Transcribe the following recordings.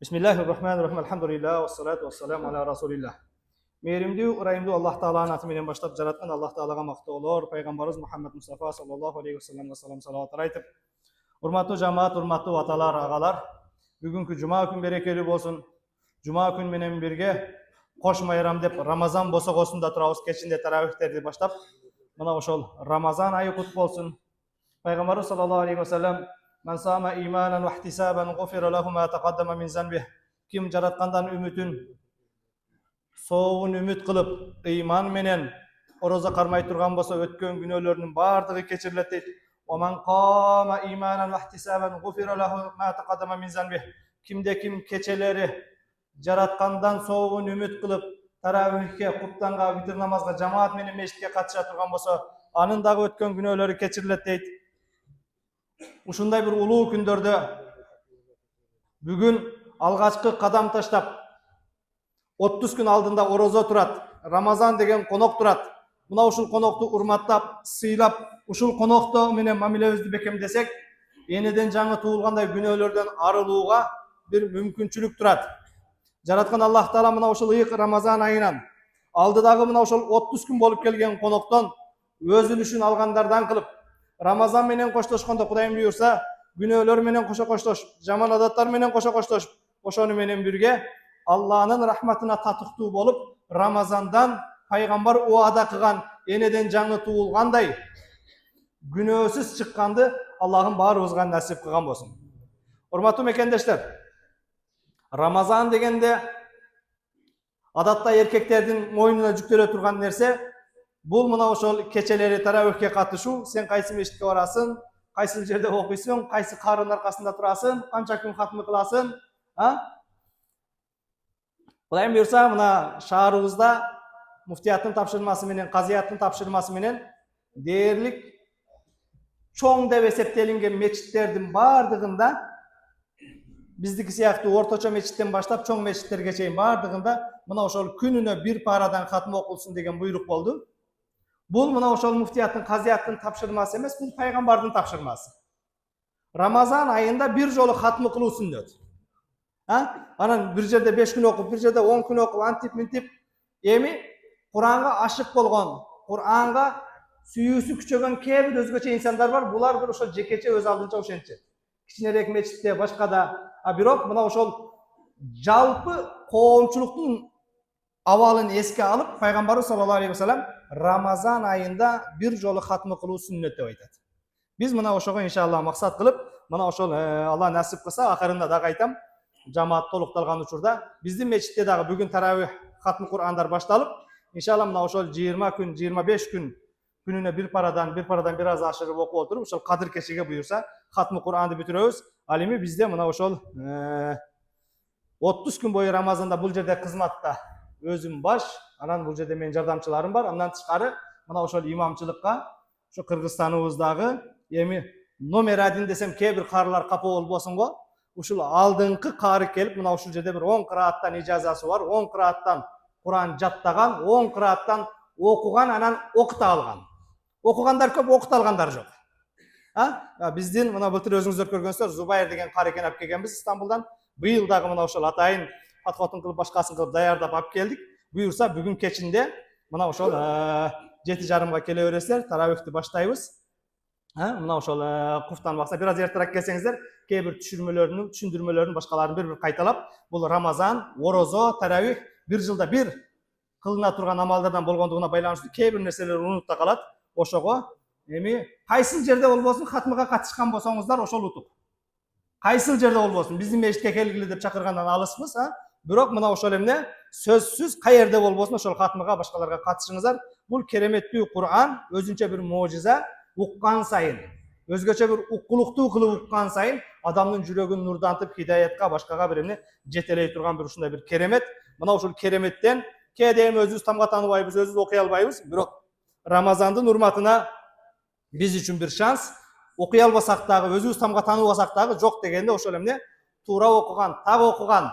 Bismillahirrahmanirrahim. Elhamdülillah ve salatu ve selamu ala Rasulillah. Mehrimdүү, ырайымдуу Аллах Тааланын аты менен баштап жараткан Аллах Таалага мактоолор, пайгамбарыбыз Мухаммад Мустафа саллаллаху алейхи ва салам салаваттар айтып. Урматтуу жамаат, урматтуу аталар, агалар, бүгүнкү жума күн берекелүү болсун. Жума күн менен бирге кош майрам деп Рамазан босогосунда турабыз, кечинде таравихтерди баштап. Мына ошол Рамазан айы кут болсун. Пайгамбарыбыз саллаллаху алейхи ва салам "Мен сама иманан ва ихтисабан гуфира лаху ма тaqaddama min zanbih." Ким жараткандан үмүтүн соогун үмүт кылып, ыйман менен орозо кармай турган болсо, өткөн күнөөлөрүнүн баардыгы кечирилет дейт. "Ва мен qama imanan ва ihtisaban gufira lahu ma taqaddama min zanbih." Кимде ким кечелери жараткандан соогун үмүт кылып, таравихке, куптанга, витр намазга, жамаат менен мешитке катыша турган болсо, анын дагы өткөн күнөөлөрү кечирилет дейт. Ушундай бир улуу күндөрдө бүгүн алгачкы кадам таштап 30 күн алдында орозо турат. Рамазан деген конок турат. Мына ушул конокту урматтап, сыйлап, ушул конокто менен мамилебизди бекемдесек, энеден жаңы туулгандай күнөөлөрдөн арылууга бир мүмкүнчүлүк турат. Жараткан Аллах Таала мына ушул ыйык Рамазан айынан алдыдагы мына ушул 30 күн болуп келген коноктон өз үлүшүн алгандардан кылып, Рамазан менен коштошкондо Кудайым буйрса, күнөөлөр менен кошо коштошуп, жаман адаттар менен кошо коштошуп, ошону менен бирге Алланын рахматына татыктуу болуп, Рамазандан пайгамбар уада кылган энеден жаңы туулгандай күнөөсүз чыкканды Аллахым баарыбызга насип кылган болсун. Урматтуу мекендештер, Рамазан дегенде адатта эркектердин мойнуна жүктөлө турган нерсе, бул мына ошол кечелери таравихке катышуу. Сен кайсы мешитке барасың, кайсы жерде окуйсуң, кайсы каарынын аркасында турасың, канча күн хатмы кыласың, Кудайым буйрса, мына шаарыбызда муфтияттын тапшырмасы менен, казыяттын тапшырмасы менен дээрлик чоң деп эсептелинген мечиттердин баардыгында, биздики сыяктуу орточо мечиттен баштап чоң мечиттерге чейин баардыгында мына ошол күнүнө бир парадан хатмы окулсун деген буйрук болду. Бул мына ошол муфтияттын, казыяттын тапшырмасы эмес, бул пайгамбардын тапшырмасы. Рамазан айында бир жолу хатмы кылуу сүннөт. Анан бир жерде 5 күн окуп, бир жерде 10 күн окуп, антип минтип, эми Куранга ашык болгон, Куранга сүйүүсү күчөгөн кээ бир өзгөчө инсандар бар. Булар бир ошол жекече өз алдынча ошентчи. Кичинерээк мечитте, башкада, бирок мына ошол жалпы коомчулуктун абалын эске алып, пайгамбарыбыз саллаллаху алейхи ва салам Рамазан айында бир жолу хатмы кылуу сүннөт деп айтат. Биз мына ошого иншалла максат кылып, мына ошол Алла насип кылса, акырында дагы айтам, жамаат толукталган учурда биздин мечитте дагы бүгүн таравих хатмы Курандар башталып, иншалла мына ошол 20 күн, 25 күн күнүнө бир парадан бир аз ашырып окуп отуруп, ошол кадыр кечиге буйрса хатмы Куранды бүтүрөбүз. Ал эми бизде мына ошол 30 күн бою Рамазанда бул жерде кызматта өзүм баш, анан бул жерде менин жардамчыларым бар. Андан тышкары мына ошол имамчылыкка, ошо Кыргызстаныбыздагы эми номер 1 десем кээ бир каарылар капа болбосун го. Ушул алдыңкы каары келип, мына ушул жерде бир 10 кырааттан ижазасы бар, 10 кырааттан Куран жаттаган, 10 кырааттан окуган, анан окута алган. Окугандар көп, окута алгандар жок. Биздин мына былтыр өзүңүздөр көргөнсүздөр, Зубайыр деген кары экен алып келгенбиз Стамбулдан. Быйыл дагы мына ошол атайын патхотун кылып, башкасын кылып даярдап алып келдик. Буйрса бүгүн кечинде мына ошол 7:30 келе бересиздер, таравихти баштайбыз. Мына ошол куфтан бакса бир аз эртерээк келсеңиздер, кээ бир түшүндүрмөлөрүн башкаларын бир кайталап, бул Рамазан, орозо, таравих бир жылда бир кылына турган амалдардан болгондугуна байланыштуу кээ бир нерселер унутта калат. Ошого эми кайсыл жерде болбосун хатмыга катышкан болсоңуздар, ошол утук. Кайсыл жерде болбосун, биздин мешитке келгиле деп чакыргандан алыспыз, бирок мына ошол эмне сөзсүз каерде болбосун ошол хатмыга башкаларга катышыңыздар. Бул кереметтүү Куран өзүнчө бир можиза, уккан сайын, өзгөчө бир уккулуктуу кылып уккан сайын адамдын жүрөгүн нурдантып, хидаятка, башкага бир эмне жетелей турган бир ушундай бир керемет. Мына ушул кереметтен кээде эми өзүбүз тамга тааныбайбыз, өзүбүз окуй албайбыз, бирок Рамазандын урматына биз үчүн бир шанс. Окуй албасак дагы, өзүбүз тамга тааныбасак дагы, жок дегенде ошол эмне туура окуган, так окуган,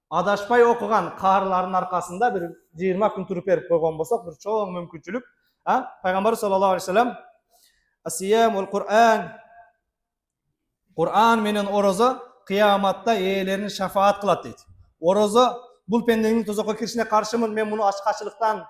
адашпай окуган каарылардын аркасында бир 20 күн туруп берип койгон болсок, бир чоң мүмкүнчүлүк. Пайгамбарыбыз саллаллаху алейхи ва салам асиямул Кур'ан, Кур'ан менен орозо кыяматта ээлерин шафаат кылат дейт. Орозо бул пенденин тозокко киришине каршымын, мен муну ачкачылыктан,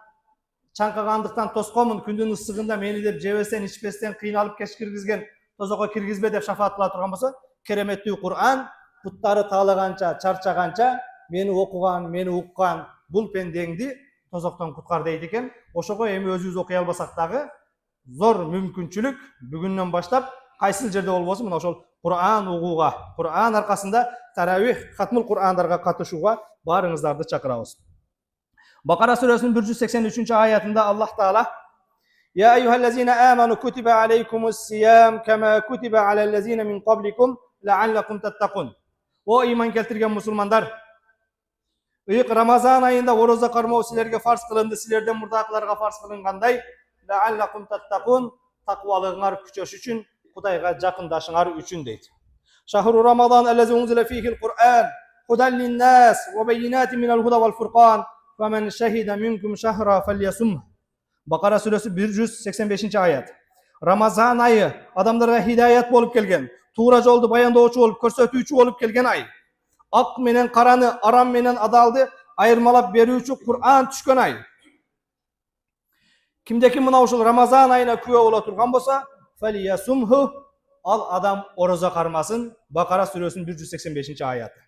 чаңкагандыктан тосконмун, күндүн ысыгында мени деп жебестен, ичпестен кыйналып киргизген тозокко киргизбе деп шафаат кыла турган болсо, кереметтүү Кур'ан буттары таалаганча, чарчаганча мени окуган, мени уккан бул пендеңди тозоктон куткар дейт экен. Ошого эми өзүбүз окуй албасак дагы зор мүмкүнчүлүк бүгүннөн баштап кайсыл жерде болбосун мына ошол Кур'ан угууга, Кур'ан аркасында таравих, хатмул Кур'андарга катышууга баарыңыздарды чакырабыз. Бакара сүрөсүнүн 183 аятында Аллах Таала: "Я айюхаллазина аману кутиба алейкумус сиям кама кутиба алаллазина мин qablikum la'allakum tattaqun." О иман келтирген мусулмандар, ыйык Рамазан айында орозо кармоо силерге фарз кылынды, силерден мурдакыларга фарз кылынгандай, la'allakum tattaqun, таквалыгыңар күчөш үчүн, Кудайга жакындашыңар үчүн дейт. Шахру Рамадан аллази унзила фихил Кур'ан худан линнас ва байинатин минал худа вал фуркан фаман шахида минкум шахра фальясум. Бакара сүрөсү 185 аят. Рамазан айы адамдарга хидаят болуп келген, туура жолду баяндоочу болуп, көрсөтүүчү болуп келген ай. Ак менен караны, арам менен адалды айырмалап берүүчү Кур'ан түшкөн ай. Кимде ким мына ушул Рамазан айына күбө боло турган болсо, фальясумху, ал адам орозо кармасын. Бакара сүрөсүнүн 185 аяты.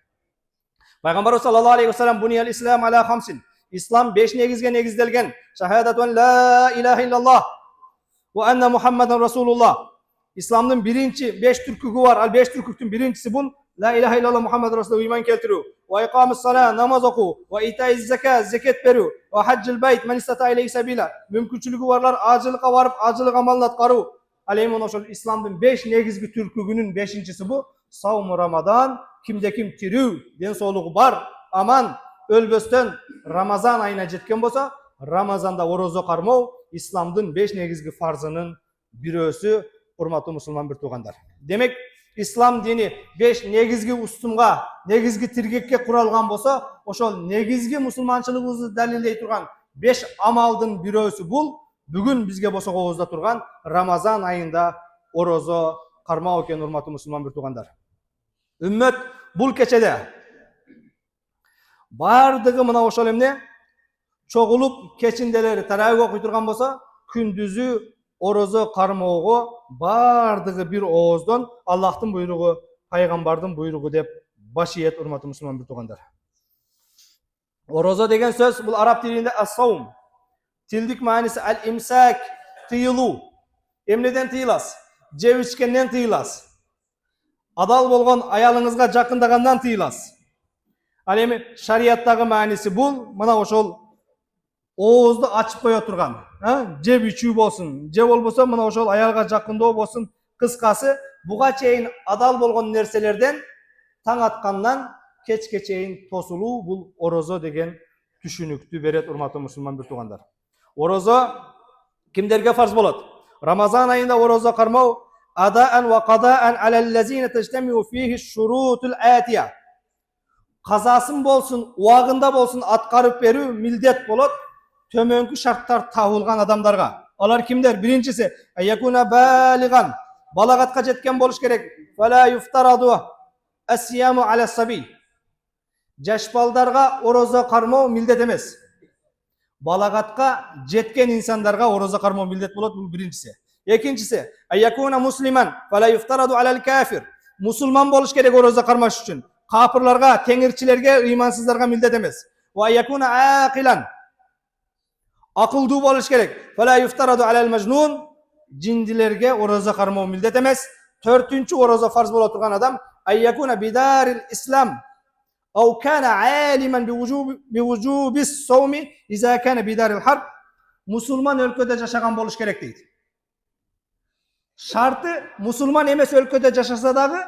Пайгамбарыбыз саллаллаху алейхи вассалам буниял ислам аля хамсин. Ислам 5 негизге негизделген. Шахадатун ла илаха иллаллах ва анна Мухаммадан расулуллах. Исламдын биринчи 5 түркүгү бар. Ал 5 түркүктүн биринчиси бул ла илаха иллаллах Мухаммад расулуллах иман келтирүү. Ва икамус сала, намаз окуу, ва итаиз закат, закет берүү, ва хаджил байт, ман истата илейхи сабила. Мүмкүнчүлүгү барлар ажылыкка барып, ажылык амалын аткаруу. Ал эми ошол исламдын 5 негизги түркүгүнүн 5-инчиси бул саум Рамадан. Кимде ким тирүү, ден соолугу бар, аман, өлбөстөн Рамазан айына жеткен болсо, Рамазанда орозо кармоо исламдын 5 негизги фарзынын бирөөсү, урматтуу мусулман бир туугандар. Демек, ислам дини 5 негизги устумга, негизги тиргекке куралган болсо, ошол негизги мусулманчылыгыбызды далилдей турган 5 амалдын бирөөсү бул бүгүн бизге босогобузда турган Рамазан айында орозо кармоо экен, урматтуу мусулман бир туугандар. Үммөт бул кечеде бардыгы мына ошол эмне чогулуп кечинделери таравих окуй турган болсо, күндүзү орозо кармоого бардыгы бир ооздон Аллахтын буйругу, пайгамбардын буйругу деп баш ийет, урматтуу мусулман бир туугандар. Орозо деген сөз бул араб тилинде ас-саум. Тилдик мааниси ал-имсак, тыйылуу. Эмнеден тыйыласыз? Жеп ичкенден тыйыласыз. Адал болгон аялыңызга жакындагандан тыйыласыз. Ал эми шарияттагы мааниси бул мына ошол оозду ачып кое турган, жеп ичүү болсун, же болбосо мына ошол аялга жакындоо болсун. Кыскасы, буга чейин адал болгон нерселерден таң аткандан кечке чейин тосулуу бул орозо деген түшүнүктү берет, урматтуу мусулман бир туугандар. Орозо кимдерге фарз болот? Рамазан айында орозо кармоо адаан ва кадаан алаллазина тажтамиу фихи шурутул атия. Казасын болсун, убагында болсун аткарып берүү милдет болот төмөнкү шарттар табылган адамдарга. Алар кимдер? Биринчиси аякуна балиган, балагатка жеткен болуш керек. Фала юфтараду асияму аля саби. Жаш балдарга орозо кармоо милдет эмес. Балагатка жеткен инсандарга орозо кармоо милдет болот, бул биринчиси. Экинчиси аякуна муслиман, фала юфтараду алал кафир. Мусулман болуш керек орозо кармаш үчүн. Капырларга, теңирчилерге, ыймансыздарга милдет эмес. Ва аякуна акилан. Акылдуу болуш керек. Фала юфтараду алал мажнун. Жиндилерге орозо кармоо милдет эмес. Төртүнчү орозо фарз боло турган адам аякуна бидарил ислам. Ау кана алиман бивужубис сауми иза кана бидарил харб. Мусулман өлкөдө жашаган болуш керек дейт. Шарты мусулман эмес өлкөдө жашаса дагы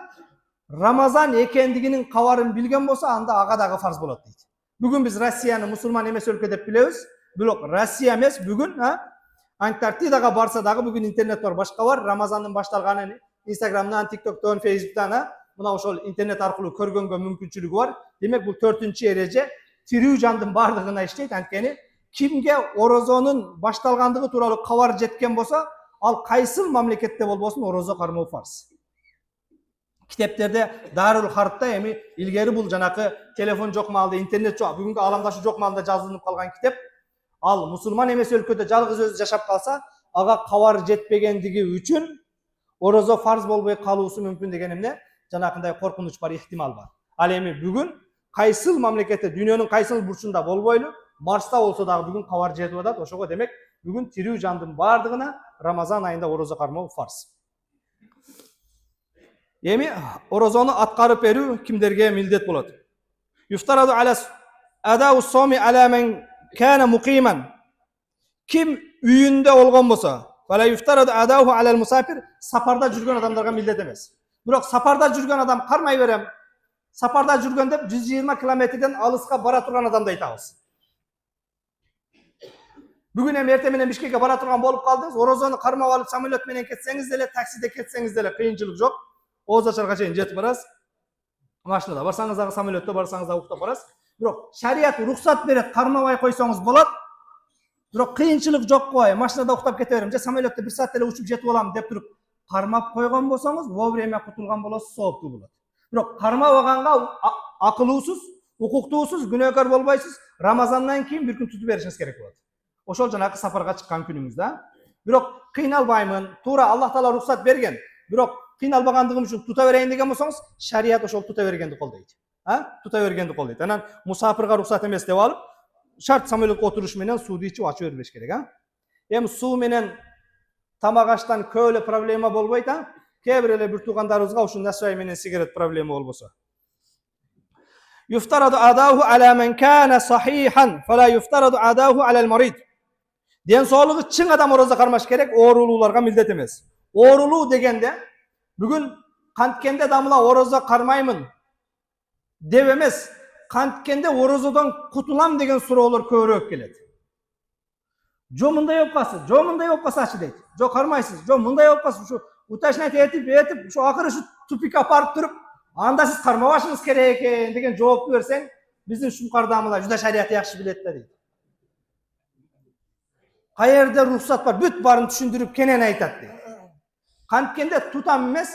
Рамазан экендигинин кабарын билген болсо, анда ага дагы фарз болот дейт. Бүгүн биз Россияны мусулман эмес өлкө деп билебиз. Бирок Россия эмес, бүгүн Антарктидага барса дагы бүгүн интернет бар, башка бар. Рамазандын башталганын Инстаграмдан, ТикТоктон, Фейсбуктан мына ошол интернет аркылуу көргөнгө мүмкүнчүлүгү бар. Демек бул 4-чү эреже тирүү жандын бардыгына иштейт. Анткени кимге орозонун башталгандыгы тууралуу кабар жеткен болсо, ал кайсыл мамлекетте болбосун орозо кармоо фарз. Kiteplerде Darul Harp'ta emi ilgeri bul janakı telefon jok malda, internet jok, bugünkü alamdaşı jok malda жазылып kalgan kitep. Al musulman emes өлkөдө жалгыз өзү жашап калса, ага кабар жетпегендиги үчүн орозо фарз болбой калуусу мүмкүн деген эмне? Жанакындай коркунуч бар, ихтимал бар. Ал эми бүгүн кайсыл мамлекетте, дүйнөнүн кайсыл бурчунда болбойлу, Марста болсо дагы бүгүн кабар жетип атат. Ошого демек бүгүн тирүү жандын бардыгына Рамазан айында орозо кармоо фарз. Эми орозону аткарып берүү кимдерге милдет болот? Юфтараду аля адау соми аля мен кана муқиман. Ким үйүндө болгон болсо, фала юфтараду адауhu алал мусафир, сапарда жүргөн адамдарга милдет эмес. Бирок сапарда жүргөн адам кармай берем. Сапарда жүргөн деп 120 километрден алыска бара турган адамды айтабыз. Бүгүн эми эртең менен Бишкекке бара турган болуп калдыңыз, орозону кармап алып самолет менен кетсеңиз деле, таксиде кетсеңиз деле кыйынчылык жок. Оз ачарга чейин жетип барасыз. Машинада барсаңыз дагы, самолетте барсаңыз дагы уктап барасыз. Бирок шарият уруксат берет, кармабай койсоңуз болот. Бирок кыйынчылык жок кой, машинада уктап кете берем, же самолетте 1 саат эле учуп жетип алам деп туруп кармап койгон болсоңуз, вовремя кутулган болосуз, сооптуу болот. Бирок кармабаганга акылуусуз, укуктуусуз, күнөөкөр болбойсуз. Рамазандан кийин бир күн тутуп беришиңиз керек болот. Ошол жанагы сапарга чыккан күнүңүздө. Бирок кыйналбаймын, туура Аллах Таала уруксат берген. Бирок кыйналбагандыгым үчүн тута берейин деген болсоңуз, шарият ошол тута бергенди колдойт. Тута бергенди колдойт. Анан мусафирга уруксат эмес деп алып, шарт самолетке отуруш менен сууду ичип ачып бербеш керек, Эми суу менен тамак аштан көөлө проблема болбойт, Кээ бир эле бир туугандарыбызга ушул насвай менен сигарет проблема болбосо. Юфтараду адауhu ala men kana sahihan, fala yuftaraду adauhu ala al-marid. Ден соолугу чың адам орозо кармаш керек, оорулууларга милдет эмес. Оорулуу дегенде бүгүн канткенде дамыла орозо кармаймын деп эмес, канткенде орозодон кутулам деген суроолор көбүрөөк келет. Жо мындай болуп калса, жо мындай болуп калсачы дейт. Жо кармайсыз, жо мындай болуп калса, ушу уташнат этип, ушу акыры ушу тупикке апарып туруп, анда сиз кармабашыңыз керек экен деген жоопту берсең, биздин шумкардамыла жуда шарият жакшы билет да дейт. Каерде рухсат бар, бүт барын түшүндүрүп кенен айтат дейт. Канткенде тутам эмес,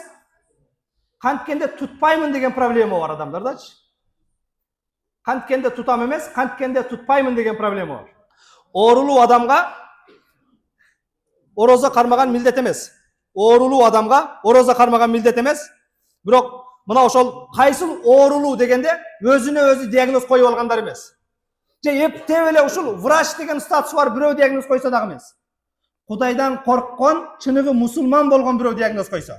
канткенде тутпаймын деген проблема бар адамдардачы. Канткенде тутам эмес, канткенде тутпаймын деген проблема бар. Оорулуу адамга орозо кармаган милдет эмес. Оорулуу адамга орозо кармаган милдет эмес. Бирок мына ошол кайсыл оорулуу дегенде өзүнө өзү диагноз коюп алгандар эмес. Же эптеп эле ушул врач деген статус бар бирөө диагноз койсо дагы эмес. Кудайдан корккон, чыныгы мусулман болгон бирөө диагноз койсо.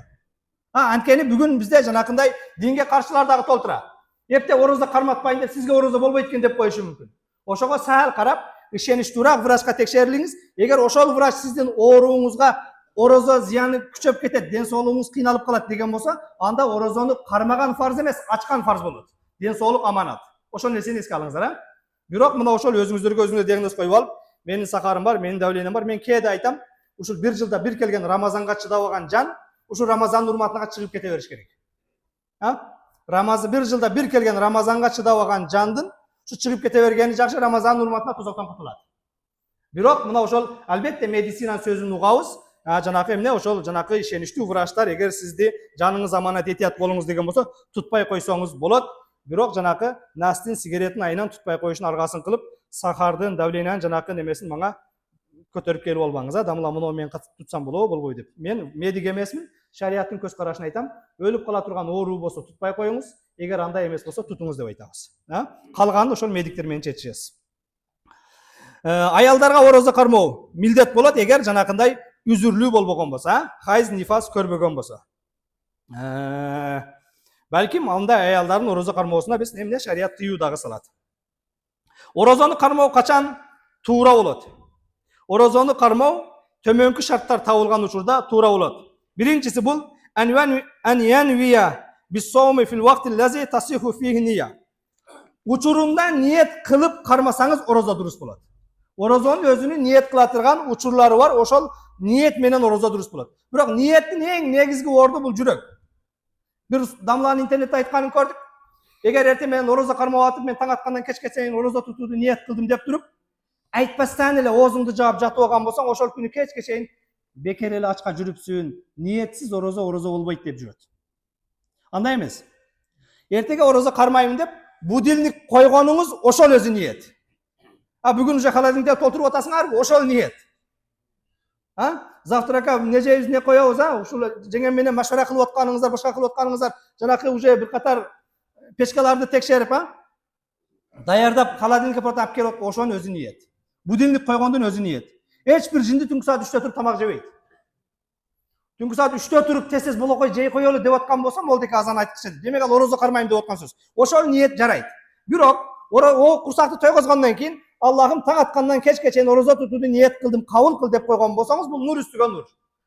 Анткени бүгүн бизде жанакындай динге каршылар дагы толтура. Эптеп орозо карматпайын деп сизге орозо болбойт экен деп коюшу мүмкүн. Ошого саал карап, ишеничтүүрөөк врачка текшерилиңиз. Эгер ошол врач сиздин ооруңузга орозо зыяны күчөп кетет, ден соолугуңуз кыйналып калат деген болсо, анда орозону кармаган фарз эмес, ачкан фарз болот. Ден соолук аманат. Ошол нерсени эске алыңыздар, Бирок мына ошол өзүңүздөргө диагноз коюп алып, менин сахарым бар, менин давлением бар, мен кээде айтам, ушул бир жылда бир келген Рамазанга чыдабаган жан, ушул Рамазандын урматына чыгып кете бериш керек. Бир жылда бир келген Рамазанга чыдабаган жандын ушу чыгып кете бергени жакшы, Рамазандын урматына тозоктон кутулат. Бирок мына ошол албетте медицинанын сөзүн угабыз. Жанакы эмне ошол жанакы ишеничтүү врачтар эгер сизди жаныңыз аманат этият болуңуз деген болсо, тутпай койсоңуз болот. Бирок жанакы настин сигареттин айынан тутпай коюшун аргасын кылып, сахардын, давлениянын жанакы немесин мага көтөрүп келип албаңыз, дамыла муну мен тутсам болобу, болбойбу деп. Мен медик эмесмин, шариаттын көз карашын айтам. Өлүп кала турган оору болсо тутпай коюңуз, эгер андай эмес болсо тутуңуз деп айтабыз. Калганын ошол медиктер менен чечишесиз. Аялдарга орозо кармоо милдет болот эгер жанакындай үзүрлүү болбогон болсо, хайз, нифас көрбөгөн болсо. Балким андай аялдардын орозо кармоосуна биз эмне шарият тыюу дагы салат. Орозону кармоо качан туура болот? Орозону кармоо төмөнкү шарттар табылган учурда туура болот. Биринчиси бул ан янвия бис-сауми фил вакти лази тасиху фихи нiyya. Учурунда ниет кылып кармасаңыз орозо дурус болот. Орозонун өзүнүн ниет кыла турган учурлары бар, ошол ниет менен орозо дурус болот. Бирок ниеттин эң негизги орду бул жүрөк. Бир дамланын интернетте айтканын көрдүк. Эгер эртең менен орозо кармап атып, мен таң аткандан кечке чейин орозо тутууду ниет кылдым деп туруп, айтпастан эле оозуңду жаап жатып алган болсоң, ошол күнү кечке чейин бекер эле ачка жүрүпсүн, ниетсиз орозо болбойт деп жүрөт. Андай эмес. Эртеге орозо кармайм деп будильник койгонуңуз ошол өзү ниет. Бүгүн уже холодильникте толтуруп атасыңарбы? Ошол ниет. Завтрака не жейбиз, не коебуз, ушул жеңем менен машара кылып атканыңыздар, башка кылып атканыңыздар, жанакы уже бир катар печкаларды текшерип, даярдап холодильникке алып келип, ошонун өзү ниет. Будильник койгондун өзү ниет. Эч бир жинди түнкү саат 3-тө туруп тамак жебейт. Түнкү саат 3-тө туруп тез болокой жей коелу деп аткан болсом, ол деке азан айткычы. Демек ал орозо кармайм деп аткан сөз. Ошол ниет жарайт. Бирок о курсакты тойгозгондон кийин Аллахым таң аткандан кечке чейин орозо тутууну ниет кылдым, кабыл кыл деп койгон болсоңуз, бул нур үстүгө нур.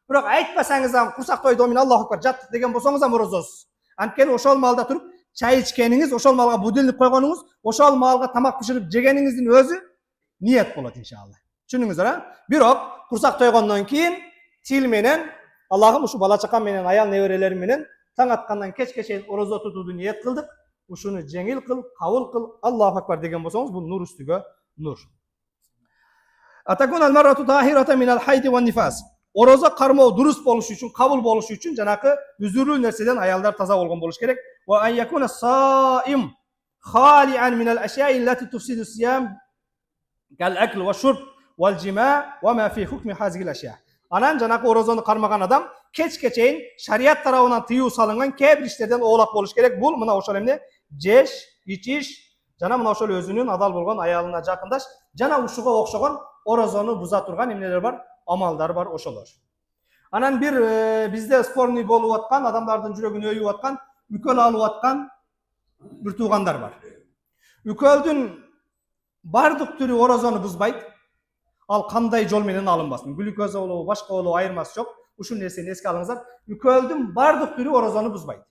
Бирок айтпасаңыз, курсак тойдо мен Аллаху акбар жаттык деген болсоңуз, орозосуз. Анткени ошол маалда туруп чай ичкениңиз, ошол маалга будильник койгонуңуз, ошол маалга тамак биширип жегениңиздин өзү ниет болот иншалла. Түшүндүңүздөр? Бирок курсак тойгондон кийин тил менен Аллахым ушу бала чакам менен, аял неберелерим менен таң аткандан кечке чейин орозо тутууну ниет кылдык. Ушуну жеңил кыл, кабыл кыл, Аллаху акбар деген болсоңуз, бул нур үстүгө нур. Атакун ал-маррату тахирата минал хайди ван нифас. Орозо кармоо дурус болушу үчүн, кабыл болушу үчүн жанакы үзүрүү нерседен аялдар таза болгон болуш керек. Ва ан якуна саим халиан минал ашяи allati tufsidu siyam кал акл ва шурб вал жима ва ма фи хукми хазил ашя. Анан жанакы орозону кармаган адам кечке чейин шарият тарабынан тыюу салынган кээ бир иштерден оолак болуш керек. Бул мына ошол эмне? Жеш, ичиш, жана мына ошол өзүнүн адал болгон аялына жакындаш, жана ушуга окшогон орозону буза турган эмнелер бар? Амалдар бар ошолор. Анан бир бизде спорный болуп аткан, адамдардын жүрөгүн өйүп аткан, үкөл алып аткан бир туугандар бар. Үкөлдүн бардык түрү орозону бузбайт. Ал кандай жол менен алынбасын, глюкоза болобу, башка болобу, айырмасы жок. Ушул нерсени эске алыңыздар. Үкөлдүн бардык түрү орозону бузбайт.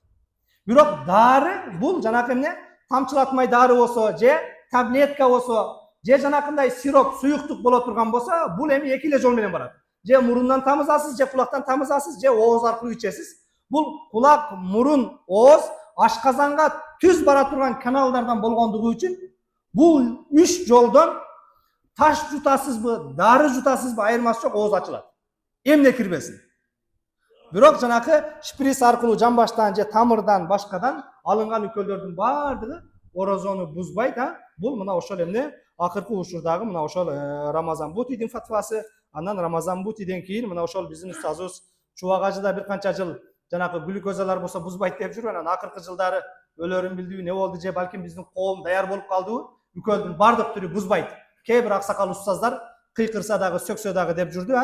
Бирок дары, бул жанакы эмне? Тамчылатмай дары болсо, же таблетка болсо, же жанакындай сироп, суюктук боло турган болсо, бул эми эки эле жол менен барат. Же мурундан тамызасыз, же кулактан тамызасыз, же ооз аркылуу ичесиз. Бул кулак, мурун, ооз ашказанга түз бара турган каналдардан болгондугу үчүн бул үч жолдон таш жутасызбы, дары жутасызбы, айырмасы жок, ооз ачылат. Эмне кирбесин. Бирок жанакы шприц аркылуу жамбаштан же тамырдан башкадан алынган үкөлдөрдүн бардыгы орозону бузбайт. Бул мына ошол эмне? Акыркы учурдагы мына ошол Рамазан Бутидин фатвасы. Андан Рамазан Бутиден кийин мына ошол биздин устазыбыз Чубак ажы да бир канча жыл жанакы глюкозалар болсо бузбайт деп жүрүп, анан акыркы жылдары өлөрүн билдиби, не болду, же балким биздин коом даяр болуп калдыбы? Үкөлдүн бардык түрү бузбайт. Кээ бир аксакал устаздар кыйкырса дагы, сөксө дагы деп жүрдү.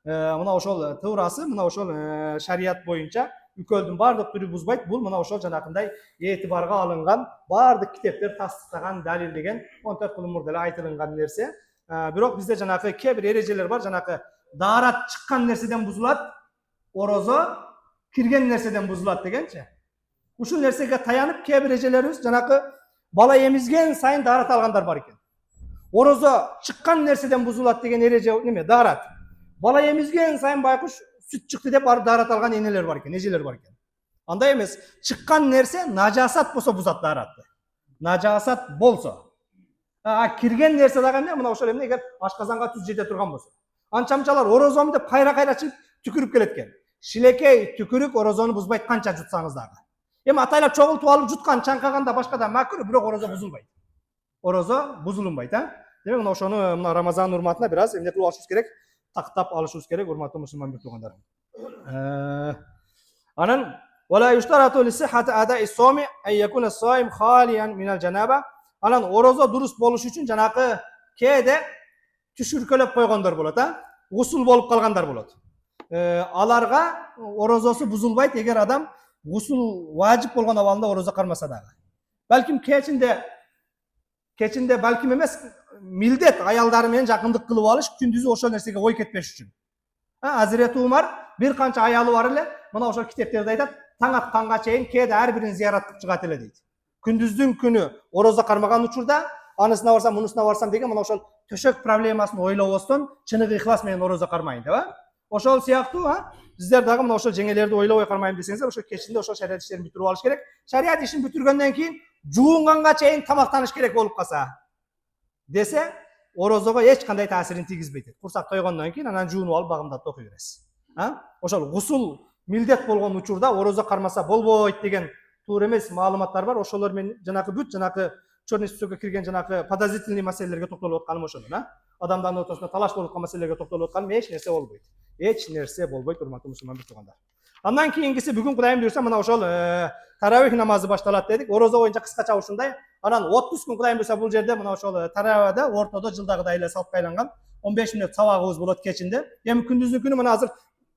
Мына ошол туурасы, мына ошол шарият боюнча үкөлдүн бардык түрү бузбайт. Бул мына ошол жанакындай этибарга алынган, бардык китептер тастыктаган, далилдеген 14 кыл мурда эле айтылган нерсе. Бирок бизде жанакы кээ бир эрежелер бар. Жанакы даарат чыккан нерседен бузулат, орозо кирген нерседен бузулат дегенчи. Ушул нерсеге таянып кээ бир эрежелерибиз жанакы бала эмизген сайын даарат алгандар бар экен. Орозо чыккан нерседен бузулат деген эреже неме? Даарат. Бала эмизген сайын байкуш сүт чыкты деп барып даарат алган энелер бар экен, эжелер бар экен. Андай эмес. Чыккан нерсе нажасат болсо бузат дааратты. Нажасат болсо. Кирген нерсе дагы эмне? Мына ошол эмне? Эгер ашказанга түз жете турган болсо. Анчамчалар орозом деп кайра чыгып түкүрүп келет экен. Шилекей түкүрүк орозону бузбайт канча жутсаңыз дагы. Эми атайлап чогултуп алып жуткан, чаңкаганда башкада макруh, бирок орозо бузулбайт. Орозо бузулунбайт, Демек мына ошону мына Рамазан урматына бир аз эмне кылып алышыбыз керек? Тактап алышыбыз керек, урматтуу мусулман бир туугандар. Анан вала юштарату лисихати адаи соми ан якуна соим халиян минал жанаба. Анан орозо дурус болуш үчүн жанакы кээде түшүркөлөп койгондор болот, гусул болуп калгандар болот. Аларга орозосу бузулбайт эгер адам гусул важип болгон абалында орозо кармаса дагы. Балким кечинде балким эмес, милдет аялдары менен жакындык кылып алыш, күндүзү ошол нерсеге ой кетпеш үчүн. Азирети Умар бир канча аялы бар эле, мына ошол китептерде айтат, таң атканга чейин кээде ар бирин зиярат кылып чыгат эле дейт. Күндүздүн күнү орозо кармаган учурда анысына барсам, мунусуна барсам деген мына ошол төшөк проблемасын ойлобостон чыныгы ихлас менен орозо кармайын деп, Ошол сыяктуу, сиздер дагы мына ошол жеңелерди ойлобой кармайм десеңиздер, ошол кечинде ошол шарият иштерин бүтүрүп алыш керек. Шарият ишин бүтүргөндөн кийин жуунганга чейин тамактаныш керек болуп калса десе, орозого эч кандай таасирин тийгизбейт. Курсак тойгондон кийин анан жуунуп алып багымдап окуй бересиз. Ошол гусул милдет болгон учурда орозо кармаса болбойт деген туура эмес маалыматтар бар. Ошолор мен жанакы бүт жанакы черный списокко кирген жанакы подозрительный маселелерге токтолуп атканым ошондон, адамдардын ортосунда талаш болуп аткан маселелерге токтолуп атканым эч нерсе болбойт. Эч нерсе болбойт, урматтуу мусулман туугандар. Андан кийинкиси бүгүн Кудайым буйрса мына ошол таравих намазы башталат дедик. Орозо боюнча кыскача ушундай. Анан 30 күн Кудайым буйрса бул жерде мына ошол таравада ортодо жылдагыдай эле салпка айланган 15 мүнөт сабагыбыз болот кечинде. Эми күндүзүн күнү мына азыр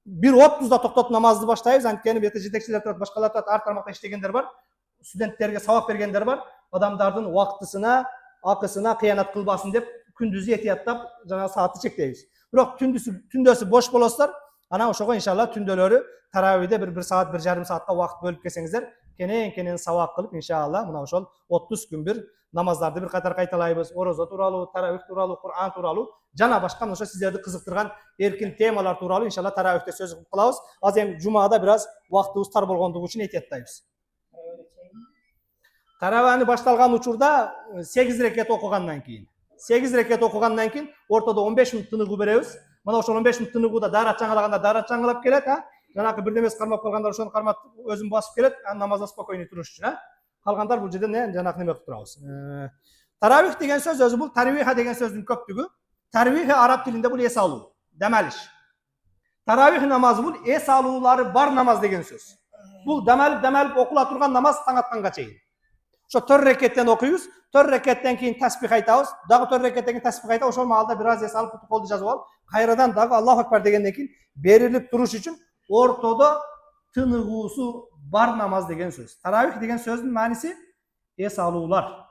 1:30да токтотуп намазды баштайбыз. Анткени бете жетекчилер турат, башкалар турат, ар тармакта иштегендер бар. Студенттерге сабак бергендер бар. Адамдардын убактысына, акысына кыянат кылбасын деп күндүзү этияттап жана саатты чектейбиз. Бирок түндөсү бош болосуздар, анан ошого иншалла түндөлөрү таравиде 1 саат 1,5 саатка убакыт бөлүп келсеңиздер, кенен сабак кылып иншалла мына ошол 30 күн бир намаздарды бир катар кайталайбыз. Орозо тууралуу, таравих тууралуу, Кур'ан тууралуу жана башка ошо сиздерди кызыктырган эркин темалар тууралуу иншалла таравихте сөз кылабыз. Азыр эми жумада бир аз убактыбыз тар болгондугу үчүн этияттайбыз. Тараваны башталган учурда 8 рекет окугандан кийин 8 рекет окугандан кийин ортодо 15 мүнөт тыныгуу беребиз. Мына ошол 15 мүнөт тыныгууда дарат жаңылаганда дарат жаңылап келет, жанакы бирдемеси кармап калгандар ошону кармап өзүн басып келет, намазда спокойный туруш үчүн, калгандар бул жерде жанакы неме кылып турабыз. Таравих деген сөз өзү бул тарвиха деген сөздүн көптүгү. Тарвиха араб тилинде бул эс алуу, дем алыш. Таравих намазы бул эс алуулары бар намаз деген сөз. Бул дем алып окула турган намаз таң атканга чейин. Ошо 4 рекеттен окуйбуз, 4 рекеттен кийин тасбих айтабыз, дагы 4 рекеттен кийин тасбих айтабыз, ошол маалда бир аз эс алып колду жазып алып, кайрадан дагы Аллаху акбар дегенден кийин берилип туруш үчүн ортодо тыныгуусу бар намаз деген сөз. Таравих деген сөздүн мааниси эс алуулар.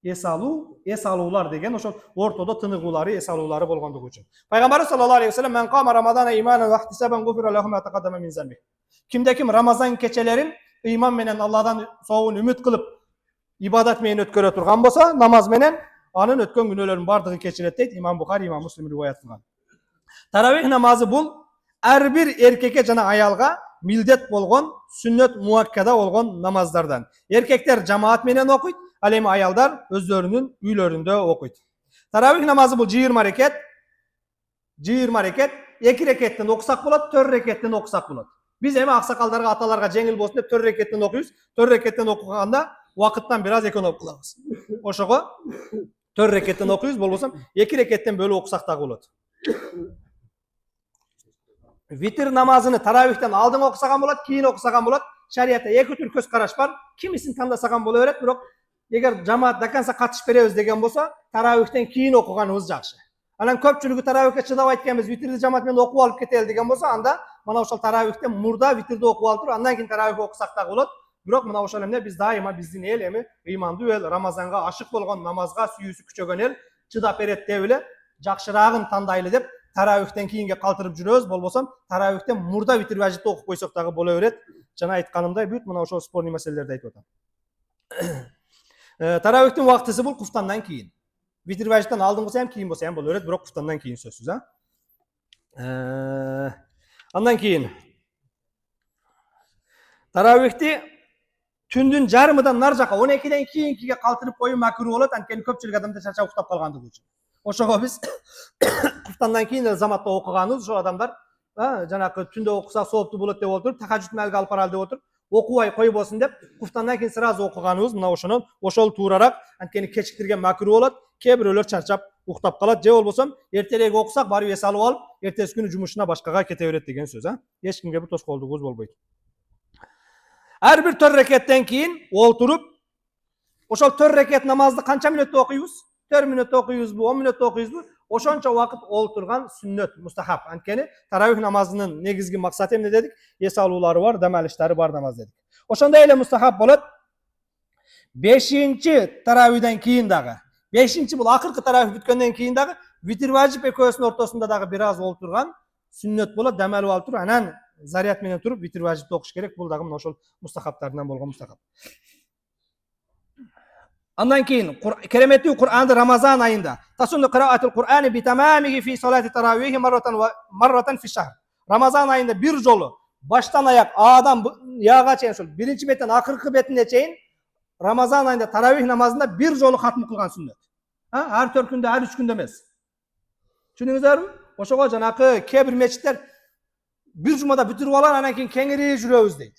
Эс алуулар деген ошол ортодо тыныгуулары, эс алуулары болгондугу үчүн. Пайгамбарыбыз саллаллаху алейхи вассалам "Мен кама рамадана иманан ва ихтисабан гуфира лаху ма тaqaddama min zambi." Кимде ким Рамазан кечелерин ыйман менен Алладан сообун үмүт кылып ибадат менен өткөрө турган болсо, намаз менен анын өткөн күнөөлөрүнүн бардыгы кечирет дейт Имам Бухари, Имам Муслим риваят кылган. Таравих намазы бул ар бир эркекке жана аялга милдет болгон, сүннөт муаккада болгон намаздардан. Эркектер жамаат менен окуйт, ал эми аялдар өздөрүнүн үйлөрүндө окуйт. Таравих намазы бул 20 рекет. 20 рекет, 2 рекеттен окусак болот, 4 рекеттен окусак болот. Биз эми аксакалдарга, аталарга жеңил болсун деп 4 рекеттен окуйбуз. 4 рекеттен окуганда вакыттан бир аз экономия кылабыз. Ошого 4 рекеттен окуйбуз, болбосо 2 рекеттен бөлүп окусак дагы болот. Витр намазыны таравихтен алдын окусаган болот, кийин окусаган болот. Шариятта эки түр көз караш бар. Кимисин тандасаган боло берет, бирок эгер жамаат даканса катышып беребиз деген болсо, таравихтен кийин окуганыбыз жакшы. Анан көпчүлүгү таравихке чыдабайт экенбиз, витрди жамаат менен окуп алып кетели деген болсо, анда мына ошол таравихтен мурда витрди окуп алып туруп, андан кийин таравих окусак дагы болот. Бирок мына ошол эмне биз дайыма биздин эл эми ыймандуу эл, Рамазанга ашык болгон, намазга сүйүүсү күчөгөн эл чыдап берет деп эле жакшыраагын тандайлы деп таравихтен кийинге калтырып жүрөбүз, болбосо таравихтен мурда витр важитти окуп койсок дагы боло берет. Жана айтканымдай бүт мына ошол спорный маселелерди айтып атам. Таравихтин убактысы бул куфтандан кийин. Витр важиттен алдын болсо ham кийин болсо ham боло берет, бирок куфтандан кийин сөзсүз, Андан кийин таравихти түндүн жарымынан нар жака 12ден кийинкиге калтырып коюу макруh болот, анткени көпчүлүк адамдар чарчап уктап калгандыгы үчүн. Ошого биз куфтандан кийин заматта окуганыбыз, ошол адамдар жанакы түндө окуса сооптуу болот деп отуруп, тахажжуд мелге алып баралы деп отуруп, окубай койбосун деп куфтандан кийин сразу окуганыбыз мына ошол туурарак, анткени кечиктирген макруh болот. Кээ бирөөлөр чарчап уктап калат, же болбосо эртерээк окусак барып эс алып алып, эртеси күнү жумушуна башкага кете берет деген сөз, Эч кимге бир тоскоолдугубуз болбойт. Ар бир 4 рекеттен кийин олтуруп, ошол 4 рекет намазды канча мүнөттө окуйбуз? 4 мүнөттө окуйбузбу, 10 мүнөттө окуйбузбу? Ошончо убакыт олтурган сүннөт, мустахаб. Анткени таравих намазынын негизги максаты эмне дедик? Эс алуулары бар, дем алыштары бар намаз дедик. Ошондой эле мустахаб болот. 5-чи таравихден кийин дагы, 5-чи бул акыркы таравих бүткөндөн кийин дагы витр важип экөөсүнүн ортосунда дагы бир аз олтурган сүннөт болот, дем алып алып туруп, анан заряд менен туруп витр важипти окуш керек. Бул дагы мына ошол мустахабтарынан болгон мустахаб. Андан кийин кереметтүү Кур'анды Рамазан айында тасунну кыраатул Кур'ани битамамиги фи салати таравихи марратан фи шахр. Рамазан айында бир жолу баштан аяк Адан Яга чейин ошол биринчи беттен акыркы бетине чейин Рамазан айында таравих намазында бир жолу хатым кылган сүннөт. Ар 4 күндө, ар 3 күндө эмес. Түшүнүңүздөрбү? Ошого жанакы кээ бир мечиттер бир жумада бүтүрүп алар, анан кийин кеңири жүрөбүз дейт.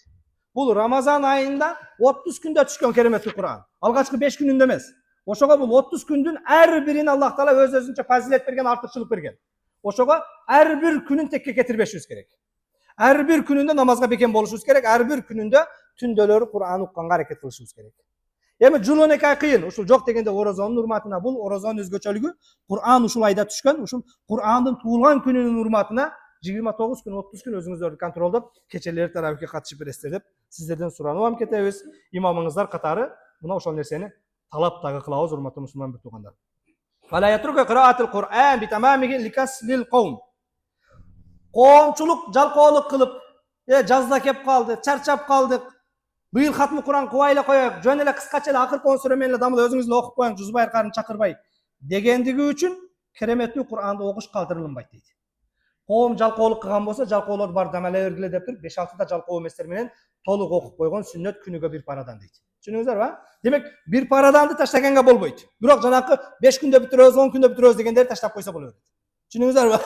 Бұл Рамазан айында 30 күндө түшкөн кереметтүү Кур'ан. Алгачкы 5 күнүндө эмес. Ошого бул 30 күндүн ар бирин Аллах Таала өз өзүнчө фазилет берген, артыкчылык берген. Ошого ар бир күнүн текке кетирбешибиз керек. Ар бир күнүндө намазга бекем болушубуз керек. Ар бир күнүндө түндөлөрү Кур'ан укканга аракет кылышыбыз керек. Эми жыл 12 ай кыйын. Ушул жок дегенде орозонун урматына бул орозонун өзгөчөлүгү Кур'ан ушул айда түшкөн. Ушул Кур'андын туулган күнүнүн урматына 29 күн, 30 күн өзүңүздөрдү контролдоп, кечелери таравихке катышып бересиздер деп сиздерден суранып кетебиз. Имамыңыздар катары мына ошол нерсени талап дагы кылабыз, урматтуу мусулман бир туугандар. Фала ятрука кыраатыл Кур'ан битамамиги ликаслил кавм. Коомчулук жалкоолук кылып, жазда кеп калды, чарчап калдык. Быйыл хатмы Кур'ан кубай эле коёк, жөн эле кыскача эле акыркы 10 сүрө менен эле дамыл өзүңүз эле окуп коюңуз, Жузбай карын чакырбай дегендиги үчүн кереметтүү Кур'анды окуш калтырылынбайт дейт. Коом жалкоолук кылган болсо, жалкоолор бар дамалай бергиле деп туруп 5-6 да жалкоо эместер менен толук окуп койгон сүннөт күнүгө бир парадан дейт. Түшүнүңүздөрбү? Демек, бир параданды таштаганга болбойт. Бирок жанакы 5 күндө бүтүрөбүз, 10 күндө бүтүрөбүз дегендерди таштап койсо боло берет. Түшүнүңүздөрбү?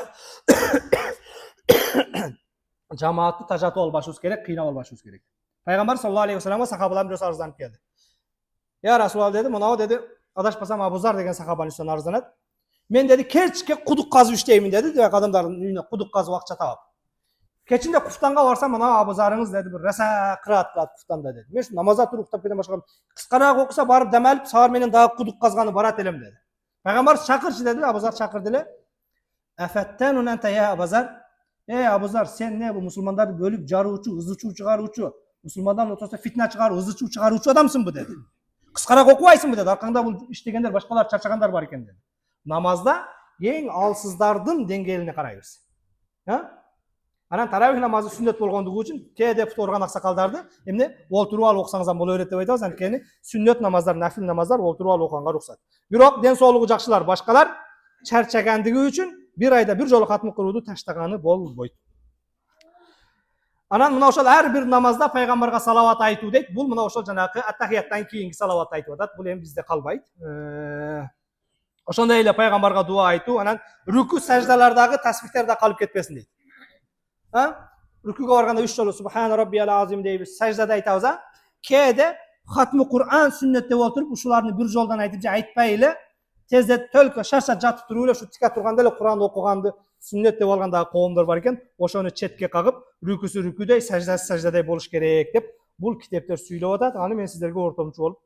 Жамаатты тажатып албашыбыз керек, кыйнап албашыбыз керек. Пайгамбар саллаллаху алейхи вассаламга сахабалар бирөөсү арызданып келди. Я Расулалла деди, мынау деди, адашпасам Абузар деген сахабанын үстүнөн арызданат. Мен деди, кечке кудук казып иштеймин деди, деп адамдардын үйүнө кудук казып акча табап. Кечинде куфтанга барсам, мына Абузарыңыз деди, бир раса кыраат кылат куфтанда деди. Мен намазда туруп уктап кетем башка. Кыскараак окуса барып демалып, саар менен дагы кудук казганы барат элем деди. Пайгамбар чакырчы деди, Абузар чакырды эле. Афаттанун анта я Абузар. Абузар, сен не бу мусулмандарды бөлүп жаруучу, ызычуу чыгаруучу, мусулмандан ортосунда фитна чыгаруу, ызычуу чыгаруучу адамсыңбы деди. Кыскараак окубайсыңбы деди. Аркаңда бул иштегендер, башкалар чарчагандар бар экен деди. Намазда эң алсыздардын деңгээлине карайбыз. Анан таравих намазы сүннөт болгондугу үчүн кээде футорган аксакалдарды эмне олтуруп алып окусаңыз боло берет деп айтабыз. Анткени сүннөт намаздар, нафил намаздар олтуруп алып окуганга уруксат. Бирок ден соолугу жакшылар, башкалар чарчагандыгы үчүн бир айда бир жолу катмы курууду таштаганы болбойт. Анан мына ошол ар бир намазда пайгамбарга салават айтуу дейт. Бул мына ошол жанагы аттахияттан кийинки салават айтып атат. Бул эми бизде калбайт. Ошондой эле пайгамбарга дуа айтуу, анан рүкү саждалардагы тасбихтер да калып кетпесин дейт. Рүкүгө барганда 3 жолу Субхан Раббиял Азим дейбиз, саждада айтабыз. Кээде хатмы Кур'ан сүннөт деп отуруп, ушуларны бир жолдан айтып же айтпай эле, тездет төлкө шаршап жатып туруп эле, ушу тика турганда эле Кур'ан окуганды сүннөт деп алгандагы коомдор бар экен. Ошону четке кагып, рүкүсү рүкүдөй, саждасы саждадай болуш керек деп бул китептер сүйлөп атат. Аны мен сиздерге ортомчу болуп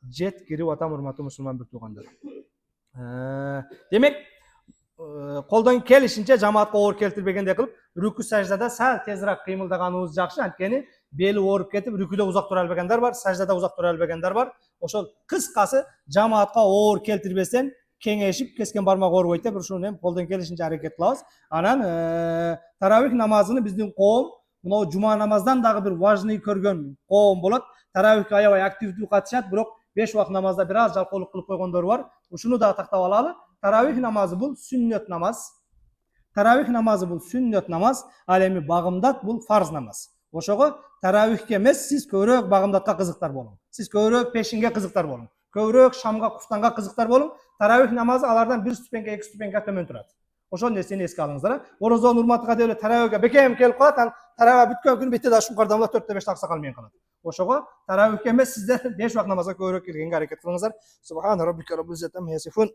жеткирип атам, урматтуу мусулман бир туугандар. Демек, колдон келишинче жамаатка оор келтирбегендей кылып, рүкү саждада сал тезирээк кыймылдаганыбыз жакшы. Анткени бели ооруп кетип, рүкүдө узак тура албагандар бар, саждада узак тура албагандар бар. Ошол кыскасы жамаатка оор келтирбестен кеңешип, кескен бармак оорубойт деп ушуну эми колдон келишинче аракет кылабыз. Анан таравих намазыны биздин коом мына жума намаздан дагы бир важный көргөн коом болот. Таравихке аябай активдүү катышат, бирок 5 убак намазда бир аз жалкоолук кылып койгондор бар. Ушуну да тактап алалы. Таравих намазы бул сүннөт намаз. Таравих намазы бул сүннөт намаз, ал эми багымдат бул фарз намаз. Ошого таравихке эмес, сиз көбүрөөк багымдатка кызыктар болуң. Сиз көбүрөөк пешинге кызыктар болуң. Көбүрөөк шамга, куфтанга кызыктар болуң. Таравих намазы алардан 1 ступенька, 2 ступенька төмөн турат. Ошол нерсени эске алыңыздар. Орозонун урматыга деп эле таравихке бекем келип калат, анан таравих бүткөн күнү бетте да шуңкар дамлап 4-5 аксакал менен калат. Ошого таравихке эмес, сиздер 5 убак намазга көбүрөөк келгенге аракет кылыңыздар. Субхан раббика раббил иzzati amma yasifun.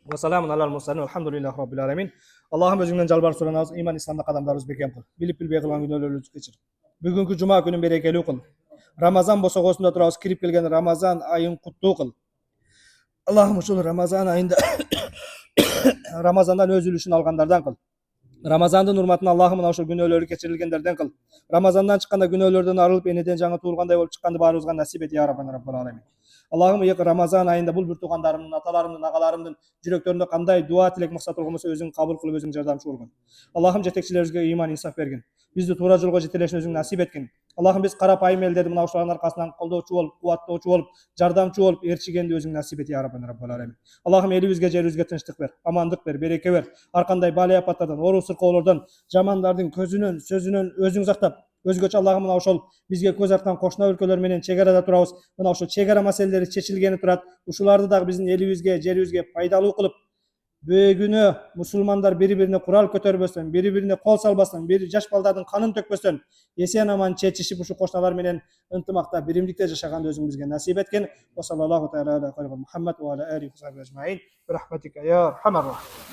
Ва саламун алал мурсалин. Алхамдулиллахи раббил аламин. Аллахым өзүңдөн жалбарып суранабыз, иман исламда кадамдарыбыз бекем кыл. Билип билбей кылган күнөөлөрүбүздү кечир. Бүгүнкү жума күнүн берекелүү кыл. Рамазан босогосунда турабыз, кирип келген Рамазан айын куттуу кыл. Аллахым ушул Рамазан айында Рамазандан өз үлүшүн алгандардан кыл. Рамазандын урматына Аллахым мына ошол күнөөлөрү кечирилгендерден кыл. Рамазандан чыкканда күнөөлөрдөн арылып, энеден жаңы туулгандай болуп чыкканды баарыбызга насип эт, я Раббана Раббал аламин. Аллахым Рамазан айында бул бир туугандарымдын, аталарымдын, агаларымдын жүрөктөрүндө кандай дуа тилек максат болгонсо өзүң кабыл кылып, өзүң жардамчы болгон. Аллахым жетекчилерибизге иман инсаф бергин. Бизди туура жолго жетелешин өзүң насип эткин. Аллахым биз карапайым элдерди мына ушулардын аркасынан колдоочу болуп, кубаттоочу болуп, жардамчы болуп, ээрчигенди өзүң насип эт, я Раббана Раббал аламин. Аллахым элибизге, жерибизге тынчтык бер, амандык бер, береке бер. Ар кандай бала апаттардан, оору сыркоолордон, жамандардын көзүнөн, сөзүнөн өзүң сактап, өзгөчө Аллахым мына ошол бизге көз арткан кошуна өлкөлөр менен чек арада турабыз. Мына ошол чек ара маселелери чечилгени турат. Ушуларды дагы биздин элибизге, жерибизге пайдалуу кылып, Bugünü musulmanlar biri-birine kural kötörбөстөн, biri-birine kol salбастан, biri жаш балдардын канын төкпөстөн, эсен аман чечишип ушу кошуналар менен ынтымакта, биримдикте жашаганды өзүң бизге насип эткин. Ва саллаллаху тааля аля Muhammed ve ala alihi ve sahbihi ecmaîn. Bi rahmetike ya erhamer rahim.